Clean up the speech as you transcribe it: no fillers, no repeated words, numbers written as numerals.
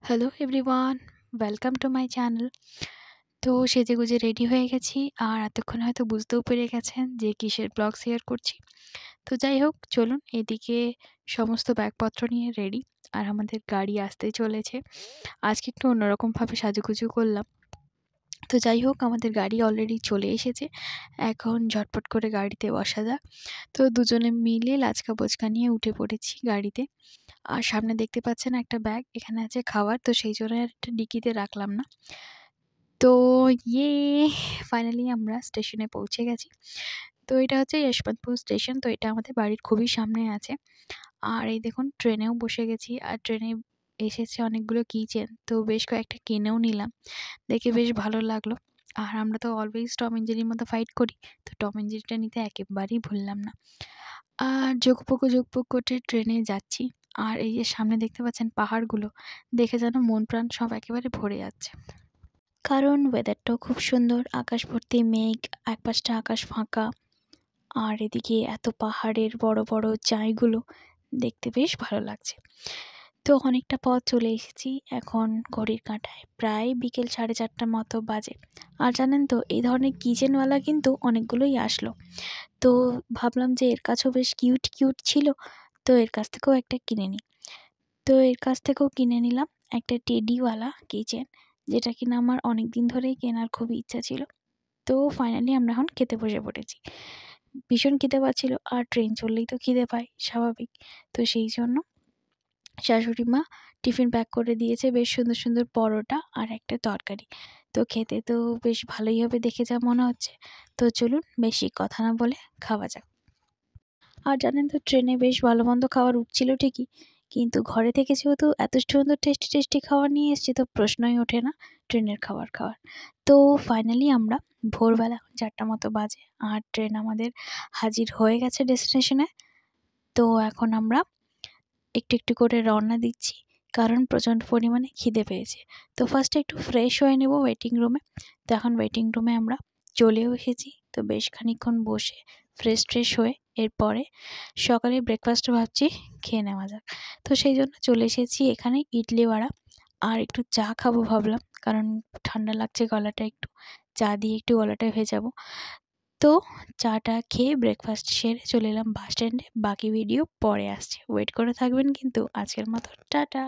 Hello everyone, welcome to my channel. তো সেজেগুজে ready হয়ে গেছি, আর এতক্ষণে হয়তো বুঝতেও পেরে গেছেন যে কিসের ব্লগ শেয়ার করছি। তো যাই হোক, চলুন। এদিকে সমস্ত ব্যাগপত্র নিয়ে রেডি, আর আমাদের গাড়ি আসতে চলেছে। আজকে একটু অন্যরকমভাবে সাজুগুজু করলাম। তো যাই হোক, আমাদের গাড়ি অলরেডি চলে এসেছে। এখন ঝটপট করে গাড়িতে বসা যাক। তো দুজনে মিলে লাচকা বোচকা নিয়ে উঠে পড়েছি গাড়িতে। আর সামনে দেখতে পাচ্ছেন একটা ব্যাগ, এখানে আছে খাবার, তো সেই জন্য আর একটা ডিকিতে রাখলাম না। তো ইয়ে ফাইনালি আমরা স্টেশনে পৌঁছে গেছি। তো এটা হচ্ছে যশবন্তপুর স্টেশন। তো এটা আমাদের বাড়ির খুবই সামনে আছে। আর এই দেখুন, ট্রেনেও বসে গেছি, আর ট্রেনে এসেছে অনেকগুলো কিচেন, তো বেশ কয়েকটা কিনেও নিলাম। দেখে বেশ ভালো লাগলো। আর আমরা তো অলওয়েজ টম এন্ড জেরির মতো ফাইট করি, তো টম এন্ড জেরিটা নিতে একেবারেই ভুললাম না। আর যোগপুক করে ট্রেনে যাচ্ছি। আর এই যে সামনে দেখতে পাচ্ছেন পাহাড়গুলো, দেখে যেন মন প্রাণ সব একেবারে ভরে যাচ্ছে। কারণ ওয়েদারটাও খুব সুন্দর, আকাশ ভর্তি মেঘ, একপাশটা আকাশ ফাঁকা। আর এদিকে এত পাহাড়ের বড় বড় চাইগুলো দেখতে বেশ ভালো লাগছে। তো অনেকটা পথ চলে এসেছি, এখন ঘড়ির কাঁটায় প্রায় বিকেল 4:30টার মতো বাজে। আর জানেন তো, এই ধরনের কিচেনওয়ালা কিন্তু অনেকগুলোই আসলো। তো ভাবলাম যে এর কাছেও বেশ কিউট কিউট ছিল, তো এর কাছ থেকেও একটা কিনে নিই। তো এর কাছ থেকেও কিনে নিলাম একটা টেডিওয়ালা কিচেন, যেটা কিনা আমার অনেক দিন ধরেই কেনার খুব ইচ্ছা ছিল। তো ফাইনালি আমরা এখন খেতে বসে পড়েছি। ভীষণ খিদে পাচ্ছিল, আর ট্রেন চললেই তো খিদে পায়, স্বাভাবিক। তো সেই জন্য শাশুড়ি মা টিফিন প্যাক করে দিয়েছে বেশ সুন্দর সুন্দর পরোটা আর একটা তরকারি। তো খেতে তো বেশ ভালোই হবে দেখে যা মনে হচ্ছে। তো চলুন, বেশি কথা না বলে খাওয়া যাক। আর জানেন তো, ট্রেনে বেশ ভালো মন্দ খাবার উঠছিল ঠিকই, কিন্তু ঘরে থেকে যেহেতু এত সুন্দর টেস্টি টেস্টি খাবার নিয়ে এসেছি, তো প্রশ্নই ওঠে না ট্রেনের খাবার খাওয়ার। তো ফাইনালি আমরা ভোরবেলা 4টা মতো বাজে, আর ট্রেন আমাদের হাজির হয়ে গেছে ডেস্টিনেশনে। তো এখন আমরা একটু একটু করে রওনা দিচ্ছি, কারণ প্রচণ্ড পরিমাণে খিদে পেয়েছে। তো ফার্স্টে একটু ফ্রেশ হয়ে নেব ওয়েটিং রুমে। তো এখন ওয়েটিং রুমে আমরা চলেও এসেছি। তো বেশ খানিকক্ষণ বসে ফ্রেশ হয়ে এরপরে সকালে ব্রেকফাস্টটা ভাবছি খেয়ে নেওয়া যাক। তো সেই জন্য চলে এসেছি এখানে ইডলি বড়া, আর একটু চা খাবো ভাবলাম, কারণ ঠান্ডা লাগছে গলাটা একটু। চা দিয়ে একটু গলাটা ভেজাবো। তো চাটা খেয়ে ব্রেকফাস্ট সেরে চলে এলাম বাস স্ট্যান্ডে। বাকি ভিডিও পরে আসছে, ওয়েট করে থাকবেন কিন্তু। আজকের মতো টাটা।